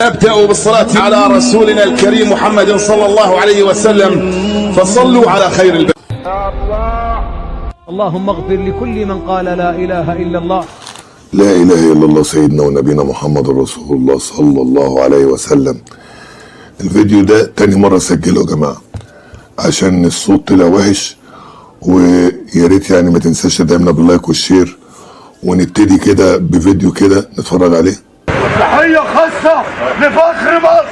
أبدأ بالصلاة على رسولنا الكريم محمد صلى الله عليه وسلم، فصلوا على خير البشر. اللهم اغفر لكل من قال لا إله إلا الله. لا إله إلا الله سيدنا ونبينا محمد رسول الله صلى الله عليه وسلم. الفيديو ده تاني مرة اسجله يا جماعة عشان الصوت طلع وحش، ويا ريت يعني ما تنساش تدعمنا باللايك والشير، ونبتدي كده بفيديو كده نتفرج عليه. تحية خاصة لفخر مصر.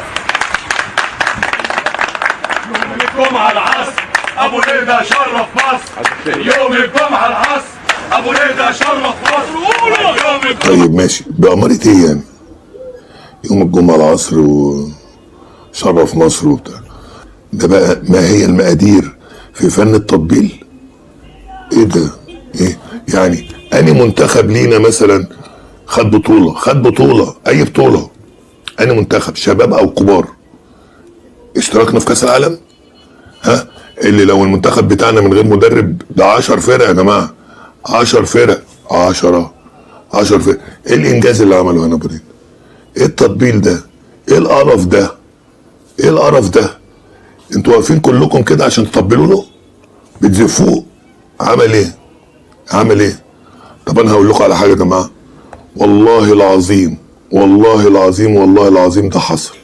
يوم الجمعة العصر أبو ليلى شرف مصر. يوم الجمعة العصر أبو ليلى شرف مصر. طيب ماشي، بأمارة إيه يعني؟ يوم الجمعة العصر وشرف مصر وبتاع ده بقى ما هي المقادير في فن التطبيل؟ إيه ده؟ إيه؟ يعني أني منتخب لينا مثلا خد بطولة أي بطولة، أني منتخب شباب أو كبار اشتركنا في كأس العالم؟ ها؟ اللي لو المنتخب بتاعنا من غير مدرب ده 10 فرق يا جماعة، 10 فرق، 10 فرق. ايه الانجاز اللي عمله هنا بريد؟ ايه التطبيل ده؟ ايه القرف ده؟ ايه القرف ده؟ انتوا واقفين كلكم كده عشان تطبلوا له؟ بتزفوه؟ عمل ايه؟ طب انا هقول لكم على حاجة يا جماعة، والله العظيم ده حصل.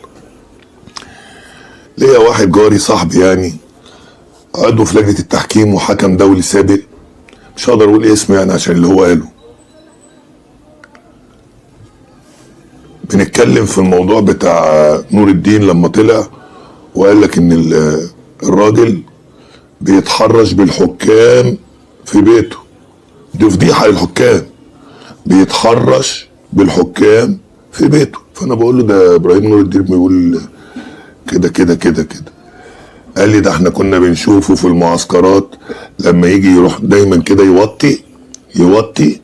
ليا واحد جاري صاحبي يعني عضو في لجنة التحكيم وحكم دولي سابق، مش هقدر اقول اسمه يعني عشان اللي هو قاله. بنتكلم في الموضوع بتاع نور الدين لما طلع وقال لك ان الراجل بيتحرش بالحكام في بيته. دي فضيحة للحكام، بيتحرش بالحكام في بيته. فانا بقول له ده ابراهيم نور الدين بيقول كده. قال لي ده احنا كنا بنشوفه في المعسكرات لما يجي يروح دايما كده يوطي.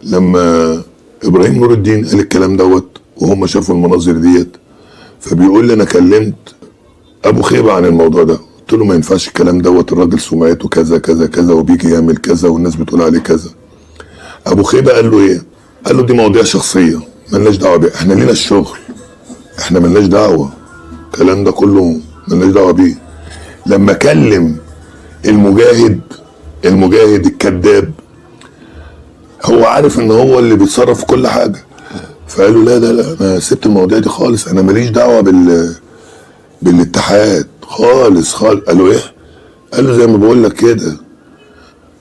لما ابراهيم نور الدين قال الكلام دوت وهم شافوا المناظر ديت، فبيقول لي انا كلمت ابو خيبه عن الموضوع ده، قلت له ما ينفعش الكلام دوت، الراجل سمعته كذا وبيجي يعمل كذا والناس بتقول عليه كذا. ابو خيبه قال له ايه؟ قال له دي مواضيع شخصيه ملناش دعوه بيها، احنا لينا الشغل، احنا ملناش دعوه، الكلام ده كله ملناش دعوه بيه. لما كلم المجاهد الكذاب، هو عارف ان هو اللي بيتصرف في كل حاجه، فقال له لا انا سبت المواضيع دي خالص، انا ماليش دعوه بالاتحاد خالص. قال له ايه؟ قال له زي ما بقول لك كده.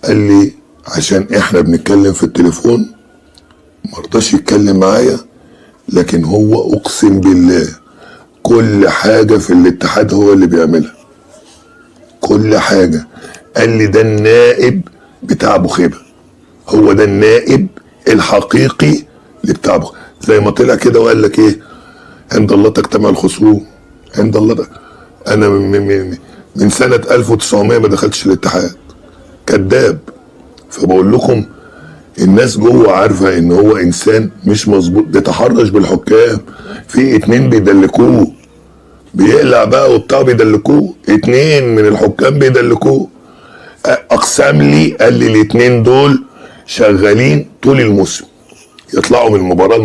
قال لي عشان احنا بنتكلم في التليفون مرضاش يتكلم معايا، لكن هو اقسم بالله كل حاجه في الاتحاد هو اللي بيعملها، كل حاجه. قال لي ده النائب بتاع ابو خيبه، هو ده النائب الحقيقي اللي بتاع ابو خيبه. زي ما طلع كده وقال لك ايه؟ عند الله تجتمع الخصوم، عند الله ده. انا من سنه 1900 ما دخلتش الاتحاد، كذاب. فبقول لكم الناس جوه عارفه ان هو انسان مش مظبوط، بيتحرش بالحكام. في 2 بيدلكوه، بيقلع بقى وبتاع بيدلكوه، 2 من الحكام بيدلكوه. اقسم لي، قال لي ال2 دول شغالين طول الموسم، يطلعوا من المباراة.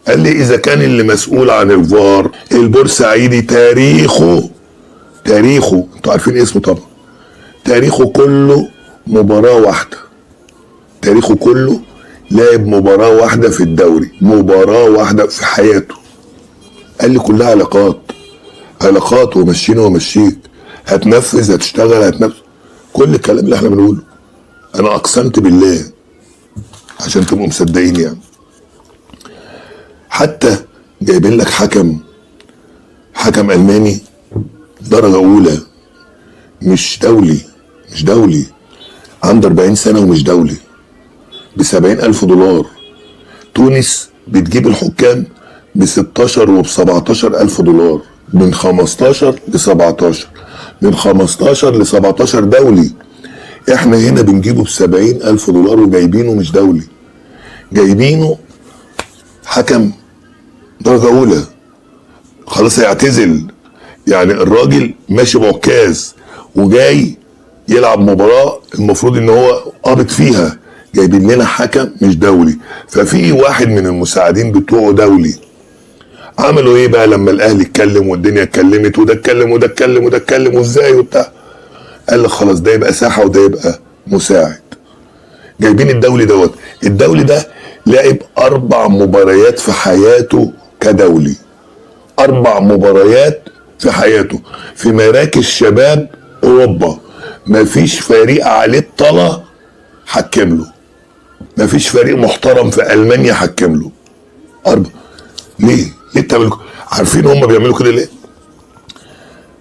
قال لي اذا كان اللي مسؤول عن الفار البورسعيدي تاريخه انتوا عارفين اسمه طبعا، تاريخه كله مباراة واحدة، تاريخه كله لعب مباراة واحدة في الدوري، مباراة واحدة في حياته. قال لي كلها علاقات ومشيك، هتنفذ، هتشتغل، كل الكلام اللي احنا بنقوله. انا اقسمت بالله عشان تبقوا مصدقين يعني. حتى جايبين لك حكم الماني درجة اولى، مش دولي، عنده 40 سنة ومش دولي، ب70,000 دولار. تونس بتجيب الحكام ب16 وب17,000 دولار، من 15 ل17، من 15 ل17 دولي. احنا هنا بنجيبه ب70,000 دولار وجايبينه مش دولي، جايبينه حكم درجة أولى، خلاص هيعتزل. يعني الراجل ماشي بعكاز وجاي يلعب مباراة المفروض ان هو قابض فيها، جايبين لنا حكم مش دولي. ففي واحد من المساعدين بتوعه دولي. عملوا ايه بقى لما الاهلي اتكلم والدنيا اتكلمت وده اتكلم وده اتكلم وده اتكلم وازاي وبتاع؟ قال لك خلاص ده يبقى ساحه وده يبقى مساعد. جايبين الدولي دوت. الدولي ده لعب 4 مباريات في حياته كدولي. 4 مباريات في حياته في مراكز شباب اوروبا. مفيش فريق عليه الطلا حكم له. مفيش فريق محترم في المانيا حكم له. 4. ليه بتعملوا؟ عارفين هم بيعملوا كده ليه؟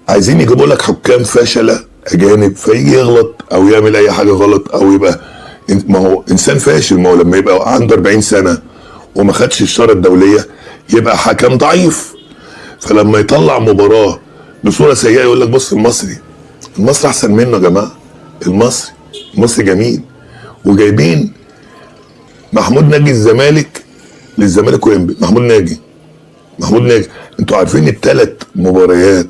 عايزين يجيبوا لك حكام فاشله اجانب فيجي يغلط او يعمل اي حاجه غلط او يبقى، ما هو انسان فاشل. ما هو لما يبقى عنده 40 سنه وما خدش الشاره الدوليه يبقى حكم ضعيف. فلما يطلع مباراه بصوره سيئه يقول لك بص المصري احسن منه. يا جماعه المصري جميل. وجايبين محمود ناجي للزمالك وينبي. محمود ناجي انتوا عارفين ال3 مباريات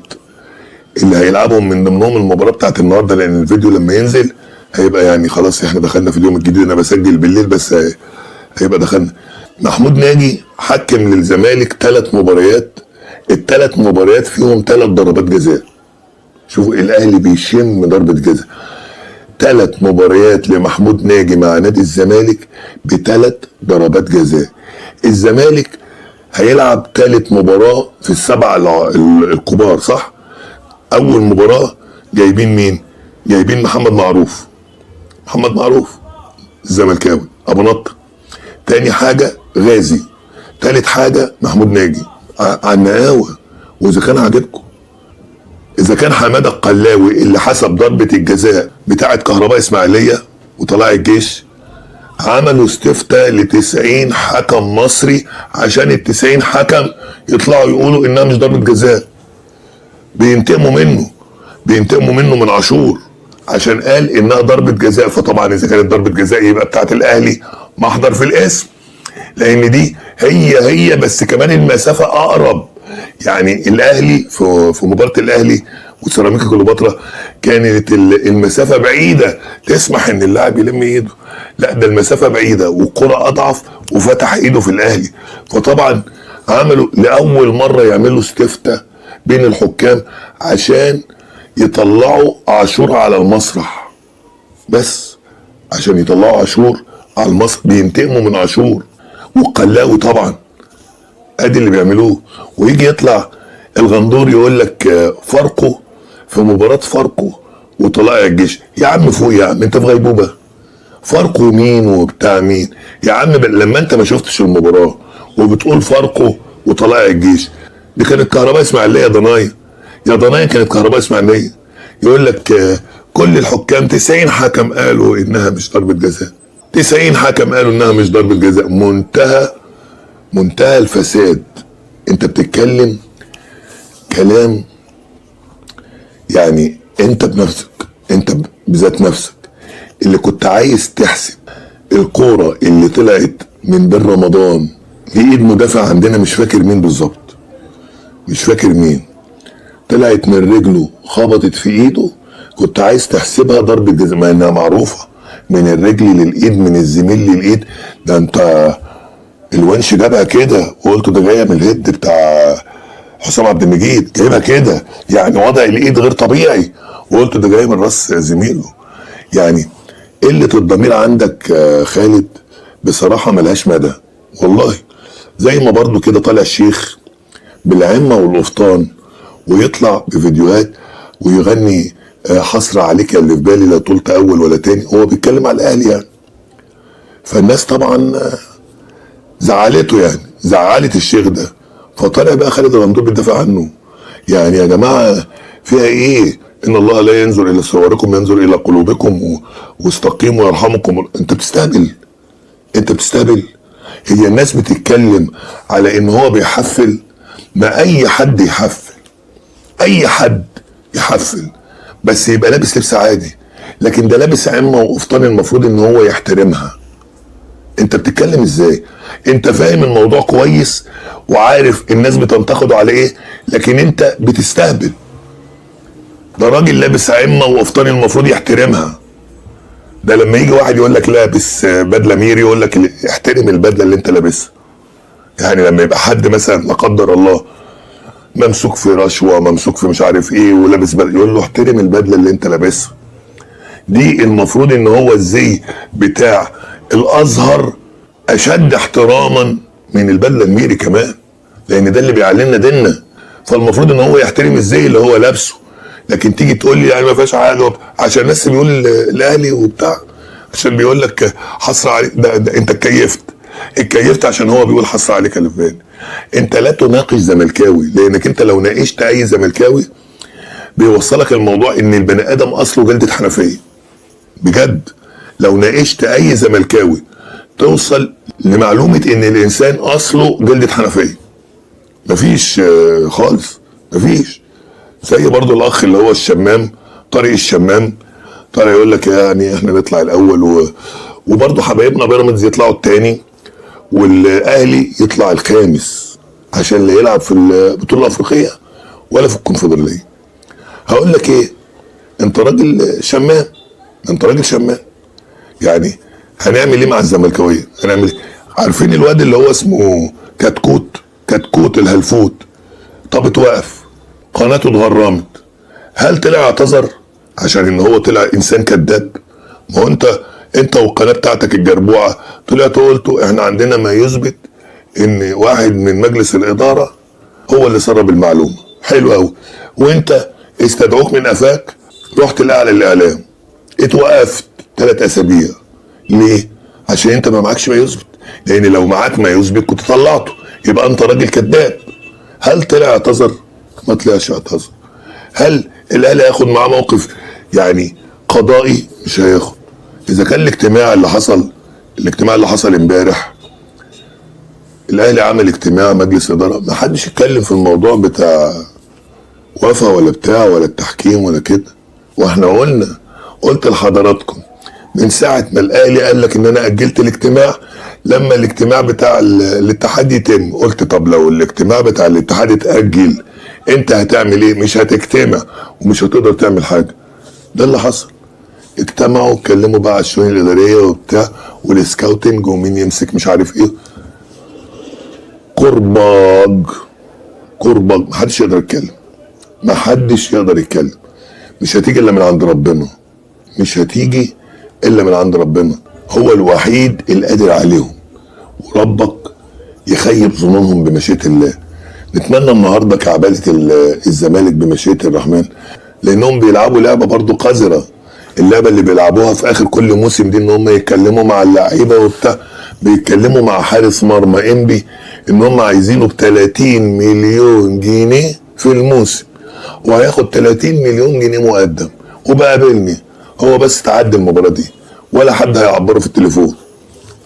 اللي هيلعبهم من ضمنهم المباراه بتاعت النهارده، لان الفيديو لما ينزل هيبقى يعني خلاص احنا دخلنا في اليوم الجديد. انا بسجل بالليل بس هيبقى دخلنا. محمود ناجي حكم للزمالك 3 مباريات. ال3 مباريات فيهم 3 ضربات جزاء. شوفوا الاهلي بيشم ضربه جزاء. 3 مباريات لمحمود ناجي مع نادي الزمالك ب3 ضربات جزاء. الزمالك هيلعب 3 مباراه في ال7 الكبار صح؟ اول مباراه جايبين مين؟ جايبين محمد معروف الزملكاوي ابو نطه. تاني حاجه غازي. تالت حاجه محمود ناجي على النقاوه. واذا كان عاجبكم، اذا كان حماده القلاوي اللي حسب ضربه الجزاء بتاعه كهرباء اسماعيليه وطلائع الجيش عملوا استفتاء ل90 حكم مصري عشان ال90 حكم يطلعوا يقولوا انها مش ضربه جزاء. بينتقموا منه من عاشور عشان قال انها ضربه جزاء. فطبعا اذا كانت ضربه جزاء يبقى بتاعت الاهلي محضر في الاسم، لان دي هي بس كمان المسافه اقرب. يعني الاهلي في مباراه الاهلي وسيراميكا كليوباترا كانت المسافه بعيده تسمح ان اللاعب يلم ايده. لا ده المسافه بعيده والكره اضعف وفتح ايده في الاهلي. فطبعا عملوا لاول مره يعملوا استفتاء بين الحكام عشان يطلعوا عاشور على المسرح. بس عشان يطلعوا عاشور على المسرح بينتقموا من عاشور والقلاوي طبعا. ادي اللي بيعملوه. ويجي يطلع الغندور يقول لك فاركو في مباراه فاركو وطلائع الجيش. يا عم فوق يا عم، انت في غيبوبه. فاركو مين وبتاع مين يا عم؟ لما انت ما شفتش المباراه وبتقول فاركو وطلائع الجيش، دي كانت كهرباء اسماعيليه. يا ضنايا كانت كهرباء اسماعيليه. يقول لك كل الحكام 90 حكم قالوا انها مش ضربه جزاء. 90 حكم قالوا انها مش ضربه جزاء. منتهى الفساد. انت بتتكلم كلام يعني انت بنفسك، انت بذات نفسك اللي كنت عايز تحسب الكوره اللي طلعت من بين رمضان لايد مدافع عندنا مش فاكر مين بالظبط، مش فاكر مين، طلعت من رجله خبطت في ايده، كنت عايز تحسبها ضربه جزاء مع انها معروفه من الرجل للايد من الزميل للايد. ده انت الونش جابها كده وقلت ده جايه من الهيد بتاع حسام عبد المجيد، جايبها كده يعني وضع الايد غير طبيعي، وقلت ده جاي من راس زميله. يعني قله الضمير عندك خالد بصراحه ملهاش مدى والله. زي ما برضو كده طالع الشيخ بالعمه والقفطان ويطلع بفيديوهات ويغني حسره عليك يا اللي في بالي لا طولت اول ولا تاني، هو بيتكلم على الاهلي يعني. فالناس طبعا زعلته، يعني زعلت الشيخ ده، فطلع بقى خالد الغندور بيدافع عنه. يعني يا جماعه فيها ايه؟ ان الله لا ينظر الى صوركم ينظر الى قلوبكم واستقيموا يرحمكم. انت بتستهبل. هي الناس بتتكلم على ان هو بيحفل. ما اي حد يحفل بس يبقى لابس لبس عادي، لكن ده لابس عمه وقفطان المفروض ان هو يحترمها. انت بتتكلم ازاي؟ انت فاهم الموضوع كويس وعارف الناس بتنتقده على ايه، لكن انت بتستهبل. ده راجل لابس عمه وقفطان المفروض يحترمها. ده لما يجي واحد يقول لك لابس بدله ميري يقول لك احترم البدله اللي انت لابسها. يعني لما يبقى حد مثلا لا قدر الله ممسوك في رشوه، ممسوك في مش عارف ايه ولابس بدله، يقول له احترم البدله اللي انت لابسها. دي المفروض ان هو الزي بتاع الازهر اشد احتراما من البدله الميري كمان، لان ده اللي بيعلمنا ديننا. فالمفروض ان هو يحترم الزي اللي هو لابسه. لكن تيجي تقول لي يعني ما فيهاش حاجه عشان الناس بيقول الاهلي وبتاع، عشان بيقول لك حصر عليك، ده انت اتكيفت عشان هو بيقول حصر عليك الفان. انت لا تناقش زملكاوي، لانك انت لو ناقشت اي زملكاوي بيوصلك الموضوع ان البني ادم اصله جلدة حنفيه. بجد لو ناقشت اي زملكاوي توصل لمعلومه ان الانسان اصله جلدة حنفيه. مفيش خالص، مفيش. زي برضو الاخ اللي هو الشمام، طارق الشمام، طارق يقول لك يعني احنا نطلع الاول وبرضو حبايبنا بيراميدز يطلعوا الثاني والاهلي يطلع الخامس عشان لا يلعب في البطوله الافريقيه ولا في الكونفدراليه. هقول لك ايه، انت راجل شمام، انت راجل شمام. يعني هنعمل ايه مع الزملكاويه؟ هنعمل ايه؟ عارفين الواد اللي هو اسمه كتكوت الهلفوت؟ طب اتوقف، قناته اتغرمت، هل طلع اعتذر عشان ان هو طلع انسان كذاب؟ ما هو انت والقناه بتاعتك الجربوعه طلعتوا قلتوا احنا عندنا ما يثبت ان واحد من مجلس الاداره هو اللي سرب المعلومه. حلو قوي. وانت استدعوك من قفاك رحت لاعلى الاعلام، اتوقفت 3 اسابيع. ليه؟ عشان انت ما معكش ما يثبت. لان لو معاك ما يثبت كنت طلعته، يبقى انت راجل كذاب. هل طلع اعتذر؟ ما طلعش اعتذر. هل الاهلي هياخد معاه موقف يعني قضائي؟ مش هياخد. اذا كان الاجتماع اللي حصل امبارح، الاهلي عمل اجتماع مجلس اداره، ما حدش يتكلم في الموضوع بتاع وفا ولا بتاع ولا التحكيم ولا كده. واحنا قلت لحضراتكم من ساعه ما الاهلي قال لك ان انا اجلت الاجتماع، لما الاجتماع بتاع الاتحاد يتم قلت طب لو الاجتماع بتاع الاتحاد اتاجل انت هتعمل ايه؟ مش هتجتمع ومش هتقدر تعمل حاجه. ده اللي حصل. اجتمعوا اتكلموا بقى على الشؤون الاداريه وبتاع والسكاوتنج ومين يمسك مش عارف ايه. كرباج محدش يقدر يتكلم، محدش يقدر يتكلم. مش هتيجي الا من عند ربنا، مش هتيجي الا من عند ربنا. هو الوحيد القادر عليهم، وربك يخيب ظنونهم بمشيئة الله. نتمنى النهارده كعبالة الزمالك بمشيئة الرحمن، لانهم بيلعبوا لعبه برضو قذره. اللعبه اللي بيلعبوها في اخر كل موسم دي ان هم يتكلموا مع اللعيبه وبتاع، بيتكلموا مع حارس مرمى انبي ان هم عايزينه ب 30 مليون جنيه في الموسم، وهياخد 30 مليون جنيه مقدم وبقابلني. هو بس تعدي المباراه دي ولا حد هيعبره في التليفون.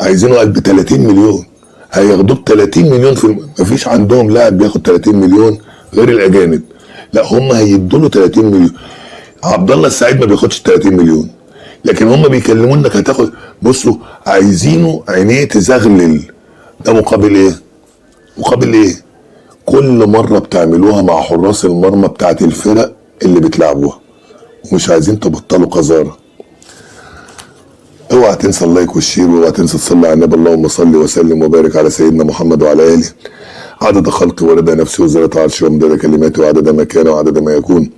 عايزينه قد ب 30 مليون، هياخدوه ب 30 مليون مفيش عندهم لاعب بياخد 30 مليون غير الاجانب. لا هم هيدوا له 30 مليون. عبد الله السعيد ما بياخدش 30 مليون، لكن هم بيكلموا انك هتاخد. بصوا عايزينه عينيه تزغلل. ده مقابل ايه؟ مقابل ايه؟ كل مره بتعملوها مع حراس المرمى بتاعت الفرق اللي بتلعبوها، ومش عايزين تبطلوا قذاره. اوعى تنسى اللايك والشير، واوعى تنسى تصلي على النبي. اللهم صل وسلم وبارك على سيدنا محمد وعلى اله عدد خلقه ورضا نفسه وزنة عرشه ومداد كلماته وعدد ما كان وعدد ما يكون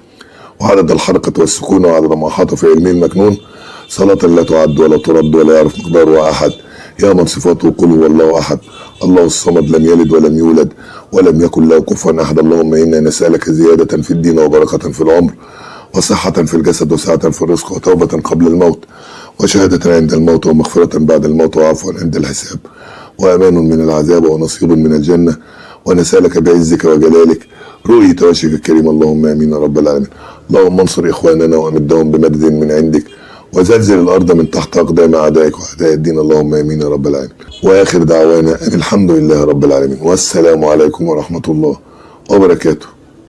وعدد الحركة والسكون وعدد ما أحاط في علمه المكنون، صلاة لا تعد ولا ترد ولا يعرف مقدارها أحد. يا من صفاته قل هو الله أحد، الله الصمد، لم يلد ولم يولد ولم يكن له كفوا أحد. اللهم إنا نسألك زيادة في الدين وبركة في العمر وصحة في الجسد وسعة في الرزق وتوبة قبل الموت وشهادة عند الموت ومغفرة بعد الموت وعفوا عند الحساب وأمان من العذاب ونصيب من الجنة. ونسألك بعزك وجلالك رؤية وجهك الكريم. اللهم آمين يا رب العالمين. اللهم انصر إخواننا وأمدهم بمدد من عندك وزلزل الأرض من تحت أقدام أعدائك وأعداء الدين. اللهم آمين يا رب العالمين. وآخر دعوانا أن الحمد لله رب العالمين، والسلام عليكم ورحمة الله وبركاته.